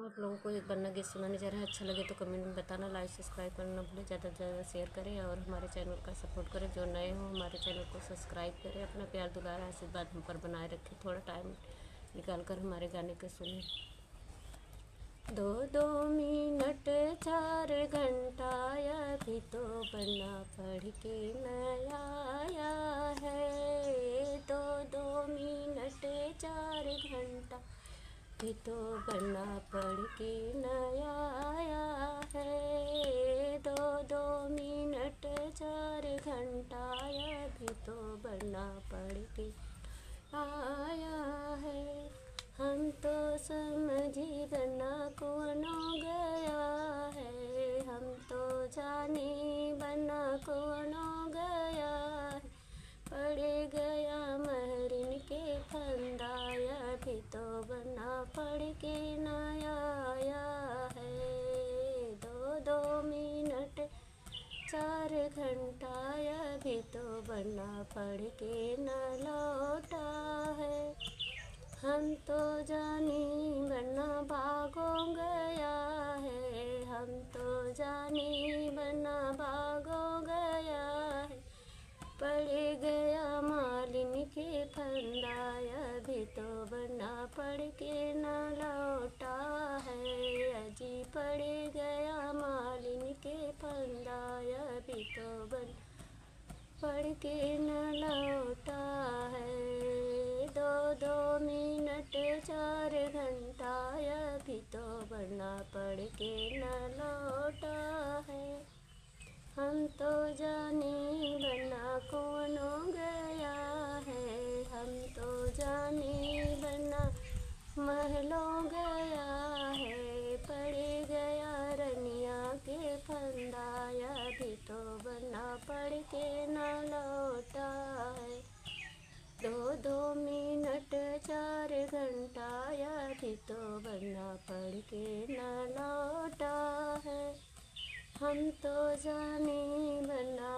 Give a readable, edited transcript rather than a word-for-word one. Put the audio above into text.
आप लोगों को एक बनना गेस्ट सुनाने जा रहा है। अच्छा लगे तो कमेंट में बताना, लाइक सब्सक्राइब करना ना भूलें, ज़्यादा से ज़्यादा शेयर करें और हमारे चैनल का सपोर्ट करें। जो नए हो हमारे चैनल को सब्सक्राइब करें। अपना प्यार दुलार आशीर्वाद हम पर बनाए रखें। थोड़ा टाइम निकाल कर हमारे गाने को सुने। 2-2 मिनट 4 घंटा अभी तो बना पढ़ के नया आया है। 2-2 मिनट 4 घंटा अभी तो बना पढ़ के नया आया है। 2-2 मिनट 4 घंटा अभी तो बना पढ़ के आया है। हम तो समझी बना कौन हो गया है। हम तो जाने बना कौन हो गया है। पड़ गया महरिन के फंदा अभी तो बना पढ़ के नया आया है। 2-2 मिनट 4 घंटा अभी तो बना पढ़ के न लौटा है। हम तो जानी बना भागो गया है। हम तो जानी बना भागो गया है। पड़ गया मालिन के फंदा अभी तो बना पढ़ के न लौटा है। अजी पड़ गया मालिन के फंदा अभी तो बना पढ़ के न लौटा है। 2-2 मिनट 4 घंटा अभी तो बना पढ़ के न लौटा है। हम तो जाने बना कौन हो गया है। हम तो जाने बना महलों गया है। पड़ गया रनिया के फंदा अभी तो बना पढ़ के न लौटा है। 2-2 मिनट 4 घंटा अभी तो बना पढ़ के न लौटा है। हम तो जाने बना